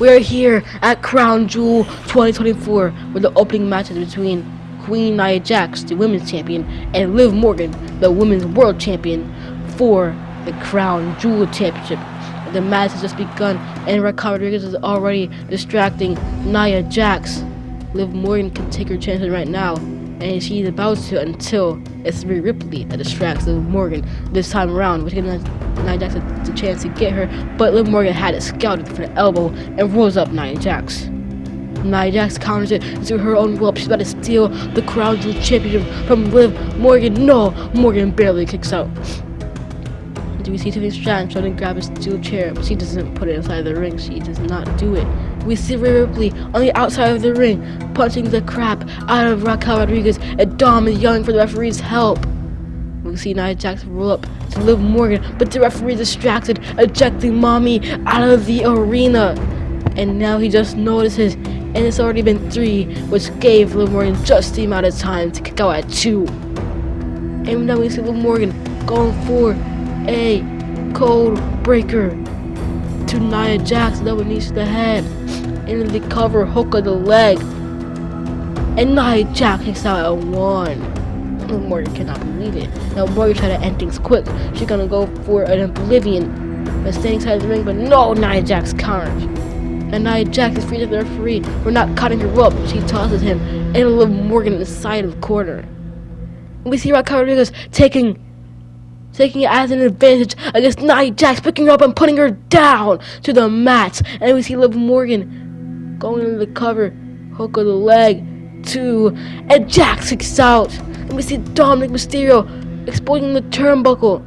We are here at Crown Jewel 2024, where the opening match is between Queen Nia Jax, the women's champion, and Liv Morgan, the women's world champion, for the Crown Jewel championship. The match has just begun, and Raquel Rodriguez is already distracting Nia Jax. Liv Morgan can take her chances right now, and she's about to until it's Rhea Ripley that distracts Liv Morgan this time around, which gives Nia Jax a chance to get her, but Liv Morgan had it scouted for the elbow and rolls up Nia Jax. Nia Jax counters it into her own whelp. She's about to steal the Crown Jewel championship from Liv Morgan. No, Morgan barely kicks out. Do we see Tiffany Stratton trying to grab a steel chair, but she doesn't put it inside the ring. She does not do it. We see Rhea Ripley on the outside of the ring, punching the crap out of Raquel Rodriguez, and Dom is yelling for the referee's help. We see Nia Jax roll up to Liv Morgan, but the referee is distracted, ejecting Mommy out of the arena. And now he just notices, and it's already been 3, which gave Liv Morgan just the amount of time to kick out at 2. And now we see Liv Morgan going for a cold breaker to Nia Jax, double knees to the head, and the cover hook of the leg. And Nia Jax kicks out at 1. Liv Morgan cannot believe it. Now Morgan try to end things quick. She's gonna go for an Oblivion, but staying inside the ring, but no, Nia Jax counters. And Nia Jax is free to the referee. We're not cutting her up. She tosses him and Liv Morgan inside of the corner. We see Raquel Rodriguez taking it as an advantage against Nia Jax, picking her up and putting her down to the mat. And we see Liv Morgan going into the cover, hook of the leg, 2, and Jax kicks out. And we see Dominic Mysterio exposing the turnbuckle.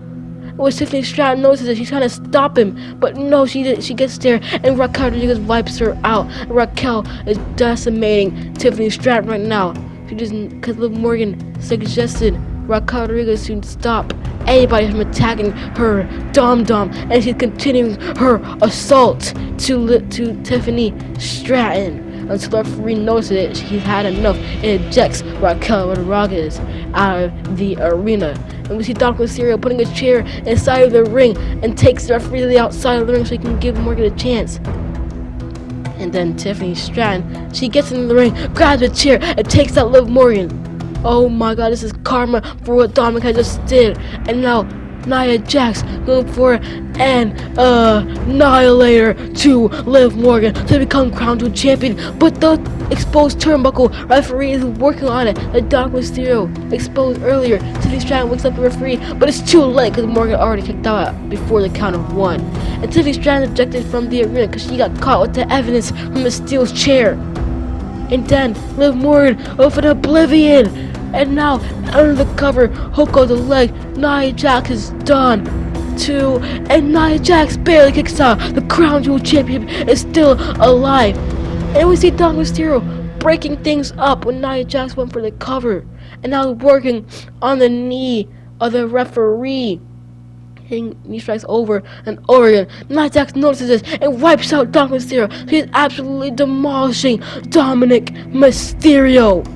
When Tiffany Stratton notices it, she's trying to stop him, but no, she gets there, and Raquel Rodriguez wipes her out. And Raquel is decimating Tiffany Stratton right now. She doesn't, because Liv Morgan suggested Raquel Rodriguez to stop anybody from attacking her Dom, and she's continuing her assault to Tiffany Stratton until the referee notices it. He's had enough and ejects Raquel Rodriguez out of the arena. And we see Dominic Mysterio putting a chair inside of the ring and takes the referee to the outside of the ring so he can give Morgan a chance. And then Tiffany Stratton, she gets in the ring, grabs a chair, and takes out Liv Morgan. Oh my god, this is karma for what Dominic had just did. And now Nia Jax going for an annihilator to Liv Morgan to become Crown Jewel champion. But the exposed turnbuckle referee is working on it. The Dominic Mysterio exposed earlier. Tiffany Stratton wakes up the referee, but it's too late because Morgan already kicked out before the count of 1. And Tiffany Stratton ejected from the arena because she got caught with the evidence from the steel chair. And then Liv Morgan over an Oblivion. And now, under the cover, hook of the leg, Nia Jax is done. 2, and Nia Jax barely kicks out. The Crown Jewel Championship is still alive. And we see Dominic Mysterio breaking things up when Nia Jax went for the cover. And now working on the knee of the referee. Hitting knee strikes over and over again. Nia Jax notices this and wipes out Dominic Mysterio. She is absolutely demolishing Dominic Mysterio.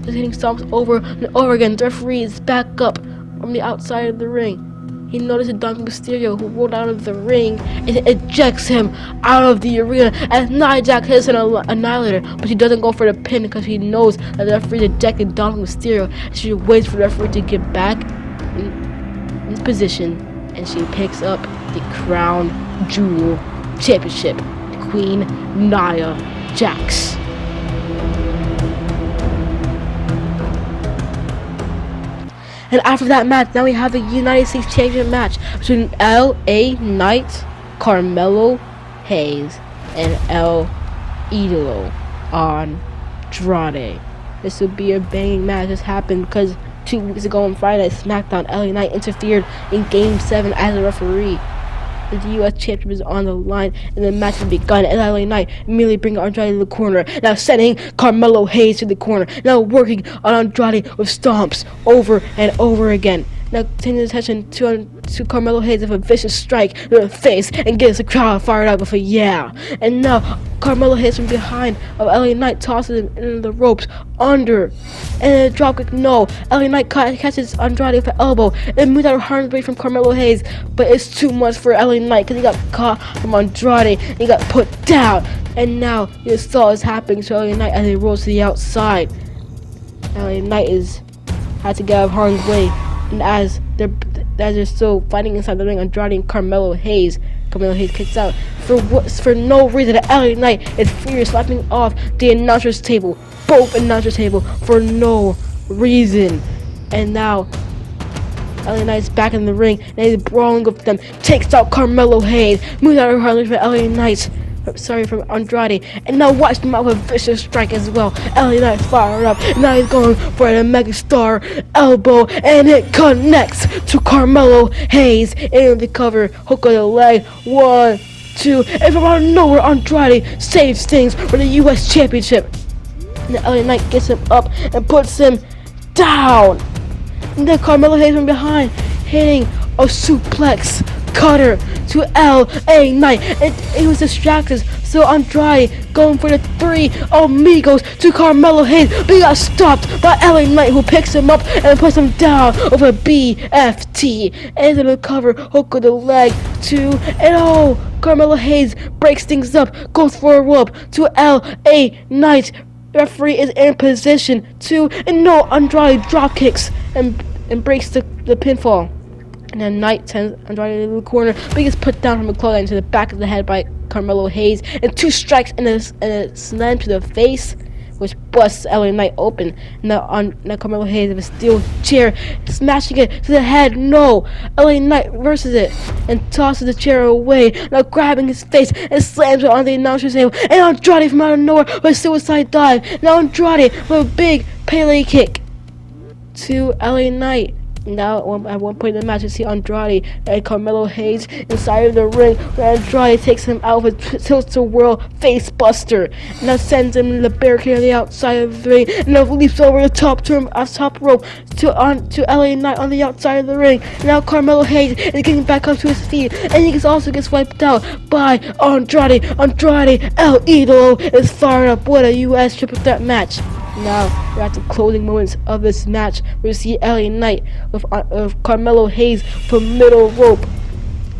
Just hitting stomps over and over again. The referee is back up from the outside of the ring. He notices Dominic Mysterio, who rolled out of the ring, and ejects him out of the arena as Nia Jax hits an annihilator, but she doesn't go for the pin because she knows that the referee ejected Dominic Mysterio. She waits for the referee to get back in position, and she picks up the Crown Jewel Championship, Queen Nia Jax. And after that match, now we have the United States Championship match between L.A. Knight, Carmelo Hayes, and El Idolo Andrade. This would be a banging match. This happened because 2 weeks ago on Friday Night SmackDown, L.A. Knight interfered in Game 7 as a referee. The U.S. Championship is on the line, and the match has begun. And LA Knight immediately bring Andrade to the corner. Now sending Carmelo Hayes to the corner. Now working on Andrade with stomps over and over again. Now turning his attention to Carmelo Hayes with a vicious strike to the face and gets the crowd fired up with a yeah. And now Carmelo Hayes from behind of LA Knight tosses him into the ropes under. And a dropkick, no. LA Knight catches Andrade with an elbow and moves out of harm's way from Carmelo Hayes. But it's too much for LA Knight because he got caught from Andrade and he got put down. And now you saw what's happening to LA Knight as he rolls to the outside. LA Knight had to get out of harm's way. And as they're still fighting inside the ring, Andrade and Carmelo Hayes kicks out for no reason. The LA Knight is furious, slapping off the announcer's table, both announcer table, for no reason. And now LA Knight's back in the ring and he's brawling with them, takes out Carmelo Hayes, moves out of harm's way for LA Knight. From Andrade, and now watch him out with a vicious strike as well. LA Knight fired up, and now he's going for a Megastar elbow, and it connects to Carmelo Hayes in the cover, hook of the leg, 1, 2, and from out of nowhere, Andrade saves things for the U.S. Championship. And the LA Knight gets him up and puts him down. And then Carmelo Hayes from behind, hitting a suplex cutter to LA Knight, and he was distracted, so Andrade going for the 3 amigos to Carmelo Hayes, but he got stopped by LA Knight, who picks him up and puts him down over BFT, and then the cover, hook of the leg, 2, and Carmelo Hayes breaks things up, goes for a rope to LA Knight. Referee is in position 2, and Andrade drop kicks and breaks the pinfall. And then Knight sends Andrade into the corner, but he gets put down from a clothesline to the back of the head by Carmelo Hayes, and 2 strikes and a slam to the face, which busts LA Knight open. Now Carmelo Hayes with a steel chair, smashing it to the head. No, LA Knight reverses it and tosses the chair away. Now grabbing his face and slams it on the announcer's table. And Andrade from out of nowhere with a suicide dive. Now Andrade with a big Pele kick to LA Knight. Now, at one point in the match, you see Andrade and Carmelo Hayes inside of the ring, where Andrade takes him out with a tilt-a-whirl face buster. Now sends him to the barricade on the outside of the ring, and now leaps over the top rope to LA Knight on the outside of the ring. Now Carmelo Hayes is getting back up to his feet, and he also gets wiped out by Andrade. Andrade El Idolo is fired up. What a U.S. triple threat match. Now we're at the closing moments of this match. We see LA Knight with Carmelo Hayes from middle rope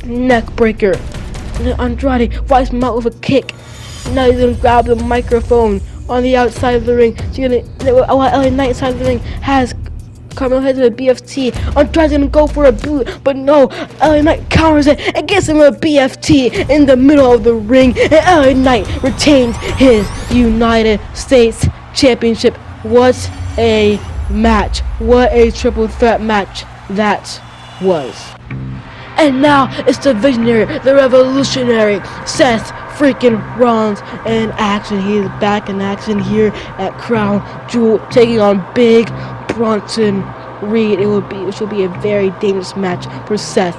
neck breaker. And then Andrade wipes him out with a kick. Now he's gonna grab the microphone on the outside of the ring. So while LA Knight inside of the ring has Carmelo Hayes with a BFT. Andrade's gonna go for a boot, but no, LA Knight counters it and gets him a BFT in the middle of the ring. And LA Knight retains his United States Championship. What a match. What a triple threat match that was. And now it's the visionary, the revolutionary Seth freaking Rollins in action. He is back in action here at Crown Jewel, taking on Big Bronson Reed. It should be a very dangerous match for Seth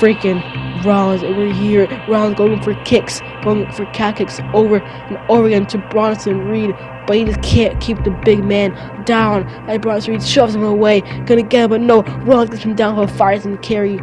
freaking Rollins. And we're here, Rollins going for cat kicks over and over again to Bronson Reed, but he just can't keep the big man down. And Bronson Reed shoves him away, gonna get him, but no, Rollins gets him down for a fires and carry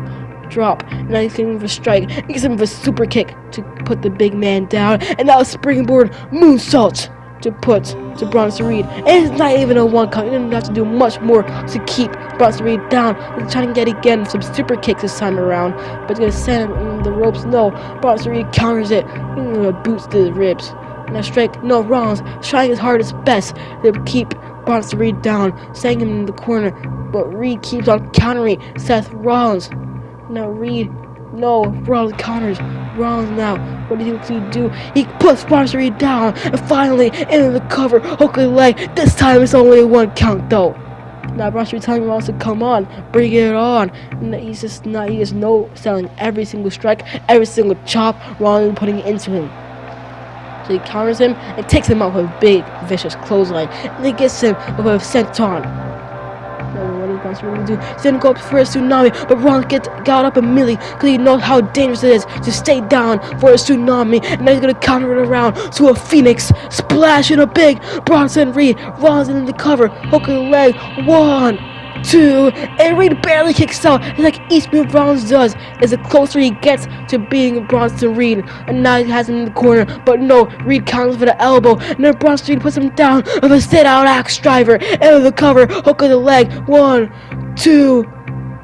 drop. And now he's getting for a strike. He gets him with a super kick to put the big man down, and now a springboard moonsault to Bronson Reed. And it's not even a 1 count. He didn't have to do much more to keep Bronson Reed down. He's trying to get again some super kicks this time around, but he's gonna send him in the ropes. No, Bronson Reed counters it. He's gonna boots to the ribs. Now strike. No, Rollins trying his hardest best to keep Bronson Reed down, sending him in the corner, but Reed keeps on countering Seth Rollins. Now Reed, no, Rollins counters. Rollins now, what does he do? He puts Bronson Reed down, and finally into the cover, hook of the leg. This time it's only a 1 count though. Now Bronson Reed telling Rollins to come on, bring it on. And he's just no selling every single strike, every single chop, Rollins putting it into him. So he counters him and takes him out with a big vicious clothesline, and he gets him with a senton. What is Bronson Reed gonna do? He's gonna go up for a tsunami, but Rollins got up immediately because he knows how dangerous it is to stay down for a tsunami. And now he's gonna counter it around to a Phoenix splash in a big Bronson Reed. Rollins in the cover, hook of the leg, 1, 2, and Reed barely kicks out. It's like each move Rollins does is the closer he gets to beating Bronson Reed. And now he has him in the corner, but no, Reed counters for the elbow, and then Bronson Reed puts him down with a sit-out axe driver, and the cover, hook of the leg, 1, 2,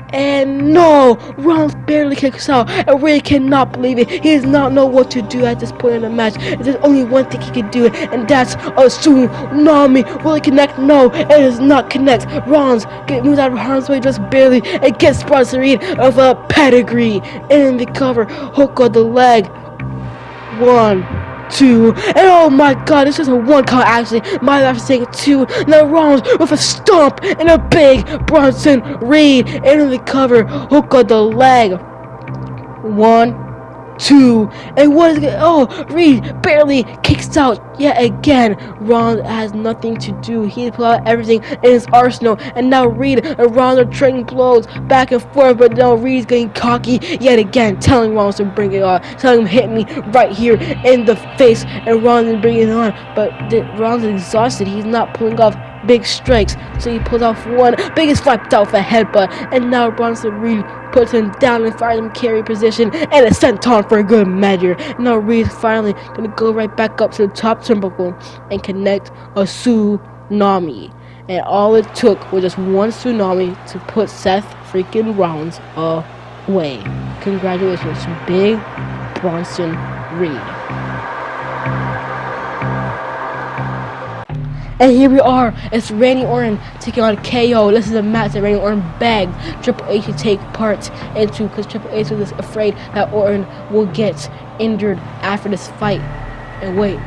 and no! Rollins barely kicks out. I really cannot believe it. He does not know what to do at this point in the match. There's only one thing he can do, and that's a tsunami. Will it connect? No, it does not connect. Rollins moves out of harm's way just barely and gets Bronson Reed of a pedigree. In the cover, hook of the leg. 1, 2, and oh my god, this is a 1 count actually. My life is saying 2. Now Rollins with a stomp and a big Bronson Reed into the cover, hook of the leg. 1, 2, and what is it? Oh, Reed barely kicks out yet again. Rollins has nothing to do. He put out everything in his arsenal, and now Reed and Rollins are trading blows back and forth, but now Reed's getting cocky yet again, telling Rollins to bring it on, telling him hit me right here in the face, and Rollins is bringing it on, but Rollins is exhausted. He's not pulling off big strikes, so he pulls off one biggest swipe out for a headbutt, and now Bronson Reed puts him down and fires him carry position and a senton for a good measure. Now Reed's finally gonna go right back up to the top turnbuckle and connect a tsunami, and all it took was just one tsunami to put Seth freaking Rollins away. Congratulations to Big Bronson Reed. And here we are, it's Randy Orton taking on KO. This is a match that Randy Orton begged Triple H to take part into, because Triple H was afraid that Orton will get injured after this fight. And wait,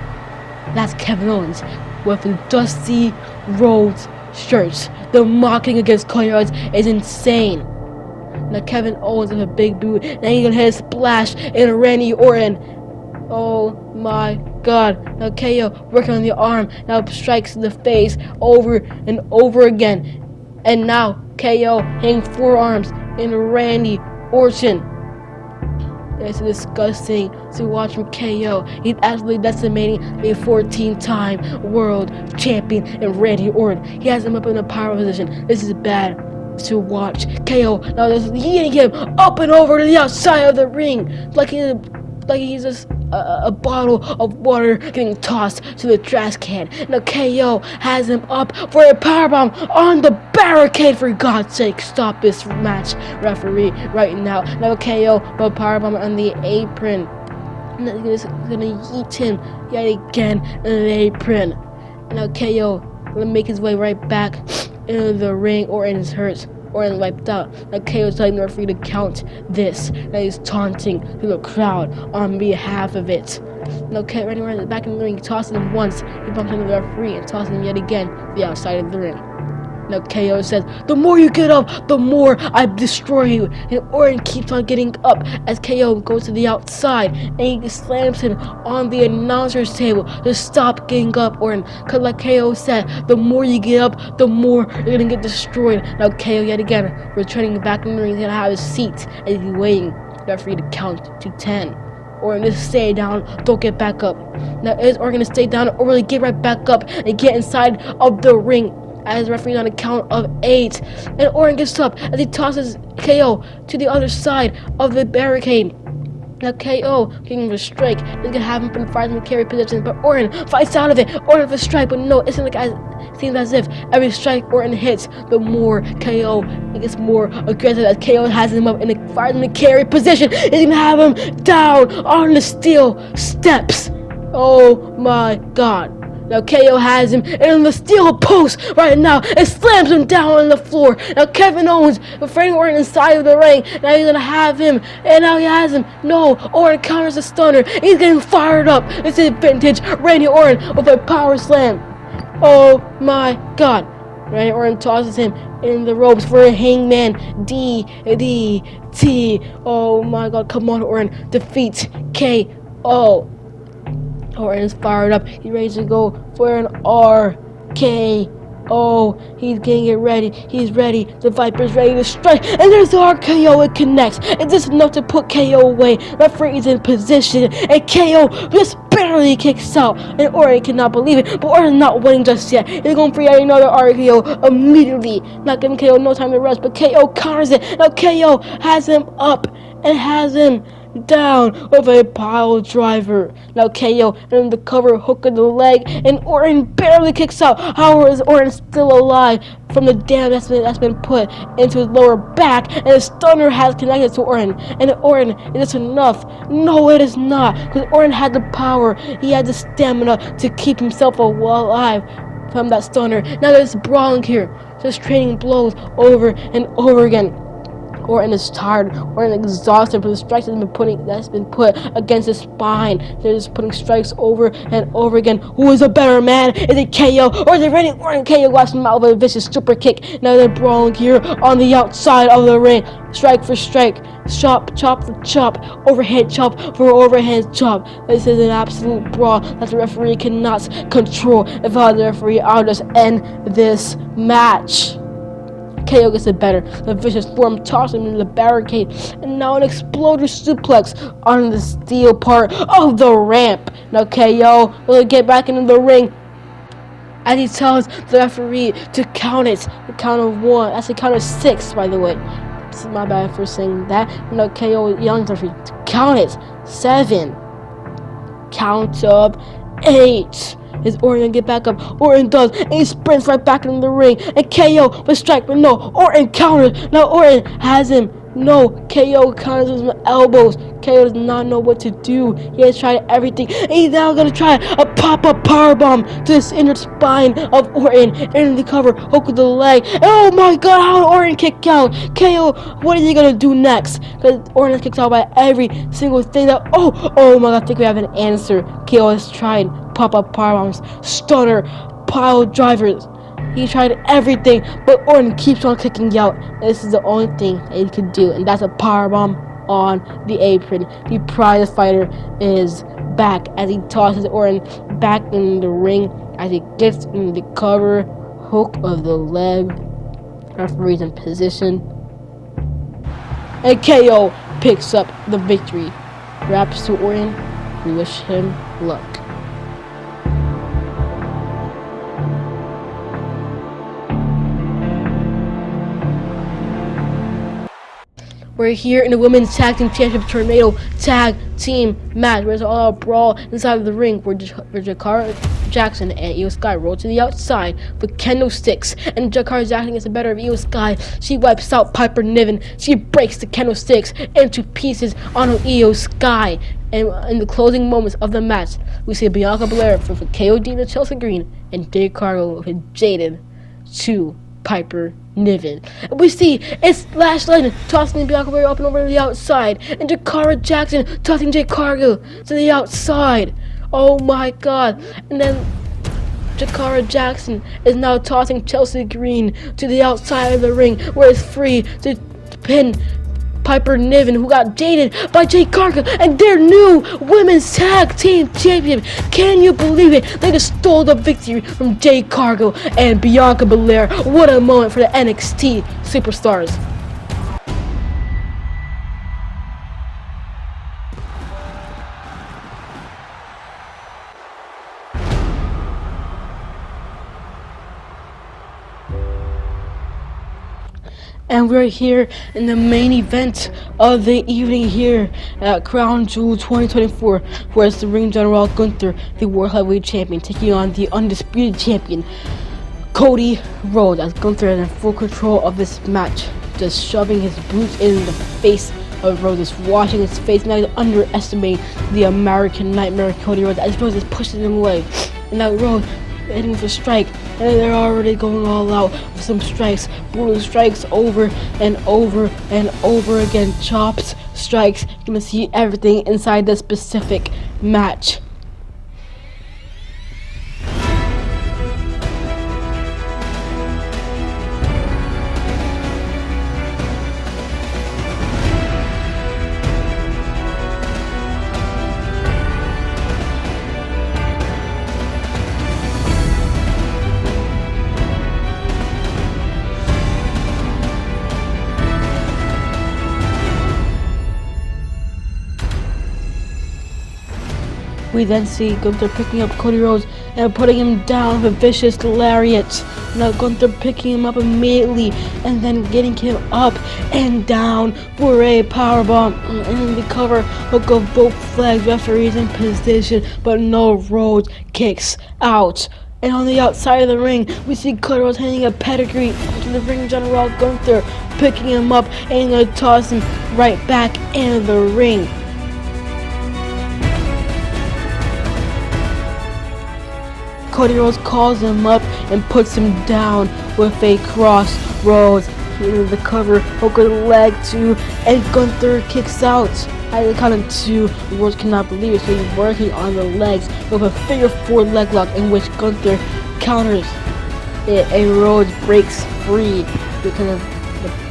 that's Kevin Owens with the Dusty Rhodes shirts. The mocking against Cody Rhodes is insane. Now Kevin Owens with a big boot, and he's gonna hit a splash in Randy Orton. Oh my god. Now KO working on the arm, now strikes in the face over and over again. And now KO hitting forearms in Randy Orton. It's disgusting to watch from KO. He's absolutely decimating a 14-time world champion in Randy Orton. He has him up in a power position. This is bad to watch. KO now just yeeting him up and over to the outside of the ring like he's just a bottle of water getting tossed to the trash can. Now KO has him up for a powerbomb on the barricade. For God's sake, stop this match, referee, right now. Now KO with a powerbomb on the apron. And he's gonna yeet him yet again in the apron. Now KO gonna make his way right back into the ring. Orton is hurt. Orton wiped out. Now KO's telling the referee to count this. Now he's taunting to the crowd on behalf of it. Now Randy Orton is back in the ring. He tosses him once. He bumps into the referee and tosses him yet again to the outside of the ring. Now KO says, the more you get up, the more I destroy you. And Orton keeps on getting up as KO goes to the outside, and he slams him on the announcer's table to stop getting up, Orton. Because like KO said, the more you get up, the more you're going to get destroyed. Now KO yet again returning back in the ring. He's going to have his seat and he's waiting for the referee to count to 10. Orton, just stay down, don't get back up. Now is Orton going to stay down or really get right back up and get inside of the ring? As the referee on a count of 8, and Orton gets up as he tosses KO to the other side of the barricade. Now KO getting the strike. He's gonna have him from fighting the carry position, but Orton fights out of it. Orton with a strike, but no, it seems as if every strike Orton hits, the more KO gets more aggressive as KO has him up in the fighting the carry position. He's gonna have him down on the steel steps. Oh my god. Now KO has him in the steel post right now and slams him down on the floor. Now Kevin Owens with Randy Orton inside of the ring. Now he's gonna have him, and now he has him. No, Orton counters the stunner. He's getting fired up. This is vintage Randy Orton with a power slam. Oh my god. Randy Orton tosses him in the ropes for a hangman DDT. Oh my god, come on Orton. Defeat KO. Orton is fired up. He's ready to go for an RKO. Oh, he's getting it ready. He's ready. The Viper's ready to strike. And there's the RKO. It connects. It's just enough to put KO away. Referee is in position. And KO just barely kicks out. And Orton cannot believe it. But Orton's not winning just yet. He's going for yet another RKO immediately. Not giving KO no time to rest. But KO counters it. Now KO has him up and has him down with a pile driver. Now KO and the cover hook of the leg, and Orton barely kicks out. However, is Orton still alive from the damage that's been put into his lower back, and the stunner has connected to Orton. And Orton, is this enough? No, it is not, because Orton had the power. He had the stamina to keep himself alive from that stunner. Now there's brawling here, just trading blows over and over again. Orton is tired. Orton is exhausted for the strikes that's been put against his spine. They're just putting strikes over and over again. Who is a better man? Is it KO or is it Randy Orton? KO watched him out with a vicious super kick. Now they're brawling here on the outside of the ring. Strike for strike. Chop for chop. Overhead chop for overhead chop. This is an absolute brawl that the referee cannot control. If I was the referee, I'll just end this match. KO gets it better. The vicious form tosses him into the barricade, and now an exploder suplex on the steel part of the ramp. Now KO will get back into the ring, and he tells the referee to count it. The count of 1. That's the count of 6, by the way. This is my bad for saying that. Now KO yelling to the referee to count it. 7. Count of 8. Is Orton gonna get back up? Orton does, and he sprints right back into the ring. And KO with strike, but no. Orton counters. Now Orton has him. No, KO counters with elbows. KO does not know what to do. He has tried everything, and he's now gonna try a pop-up powerbomb to this inner spine of Orton. In the cover, hook with the leg. And oh my God, how did Orton kick out? KO, what is he gonna do next? Because Orton kicks out by every single thing that. Oh my God, I think we have an answer. KO has tried pop-up powerbombs, stunner, pile drivers. He tried everything, but Orton keeps on kicking out. This is the only thing that he can do, and that's a powerbomb on the apron. The prize fighter is back as he tosses Orton back in the ring as he gets in the cover hook of the leg. Referee's in position, and KO picks up the victory. Raps to Orton. We wish him luck. We're here in the Women's Tag Team Championship Tornado Tag Team match, where it's all out brawl inside of the ring, where Jakara Jackson and Io Sky roll to the outside with kendo sticks, and Jakara Jackson gets the better of Io Sky. She wipes out Piper Niven. She breaks the kendo sticks into pieces on Io Sky. And in the closing moments of the match, we see Bianca Belair for KOD to Chelsea Green, and Jade Cargill with Jaded to Piper Niven. We see it's Lash Legend tossing Bianca Belair up and over to the outside, and Jakara Jackson tossing Jade Cargill to the outside. Oh my God. And then Jakara Jackson is now tossing Chelsea Green to the outside of the ring, where it's free to pin Piper Niven, who got jaded by Jade Cargill, and their new Women's Tag Team Champion. Can you believe it? They just stole the victory from Jade Cargill and Bianca Belair. What a moment for the NXT superstars. And we're here in the main event of the evening here at Crown Jewel 2024, where it's the ring general Gunther, the World Heavyweight Champion, taking on the undisputed champion, Cody Rhodes, as Gunther is in full control of this match, just shoving his boots in the face of Rhodes, just washing his face, not even underestimating the American Nightmare Cody Rhodes, as Rhodes is pushing him away. And now Rhodes hitting for strike, and they're already going all out with some strikes, brutal strikes over and over and over again, chops, strikes. You're gonna see everything inside this specific match. We then see Gunther picking up Cody Rhodes and putting him down with a vicious lariat. Now Gunther picking him up immediately and then getting him up and down for a powerbomb. And in the cover, hook of both flags, referees in position, but no, Rhodes kicks out. And on the outside of the ring, we see Cody Rhodes handing a pedigree to the ring general Gunther, picking him up and gonna toss him right back into the ring. Cody Rhodes calls him up and puts him down with a crossroads. Into the cover, hook of the leg too, and Gunther kicks out. At the count of 2, Rhodes cannot believe it, so he's working on the legs with a figure 4 leg lock in which Gunther counters it, and Rhodes breaks free because of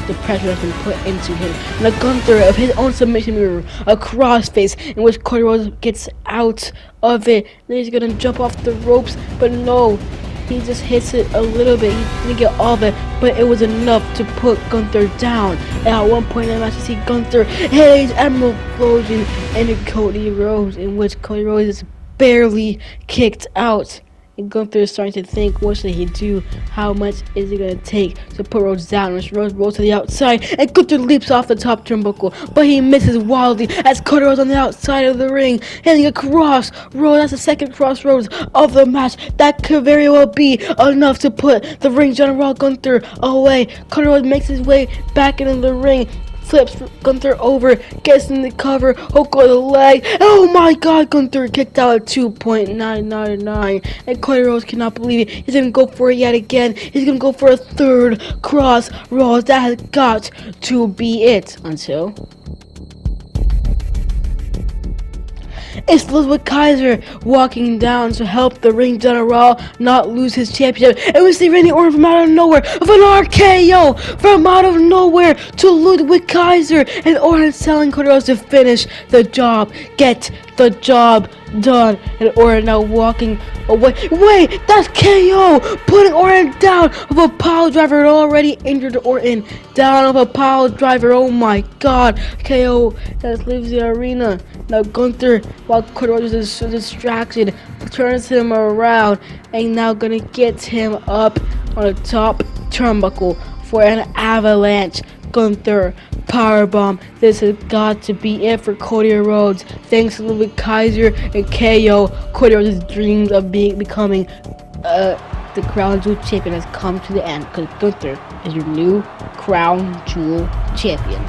the pressure that's been put into him. Now Gunther, of his own submission move, a crossface in which Cody Rhodes gets out of it. Then he's gonna jump off the ropes, but no, he just hits it a little bit. He didn't get all of it, but it was enough to put Gunther down. And at one point in the match, you see Gunther hit his Emerald Explosion into Cody Rhodes, in which Cody Rhodes is barely kicked out. And Gunther is starting to think, what should he do? How much is it going to take to put Rhodes down? Which Rhodes rolls to the outside, and Gunther leaps off the top turnbuckle, but he misses wildly as Cody Rhodes on the outside of the ring, hitting a cross Rhodes. That's the second crossroads of the match. That could very well be enough to put the ring general Gunther away. Cody Rhodes makes his way back into the ring, flips Gunther over, gets in the cover, hook on the leg. Oh my god, Gunther kicked out at 2.999. And Cody Rhodes cannot believe it. He's gonna go for it yet again. He's gonna go for a third cross Rhodes. That has got to be it. Until it's Ludwig Kaiser walking down to help the ring general not lose his championship. And we see Randy Orton from out of nowhere with an RKO from out of nowhere to Ludwig Kaiser. And Orton telling Cody Rhodes to finish the job. Get the job done. And Orton now walking away. Wait, that's KO! Putting Orton down with a pile driver. Already injured Orton. Down with a pile driver. Oh my god. KO that leaves the arena. Now Gunther, while Cody Rhodes is distracted, turns him around and now gonna get him up on the top turnbuckle for an avalanche. Gunther powerbomb. This has got to be it for Cody Rhodes. Thanks to Ludwig Kaiser and KO, Cody Rhodes' dreams of becoming the Crown Jewel champion has come to the end, because Gunther is your new Crown Jewel champion.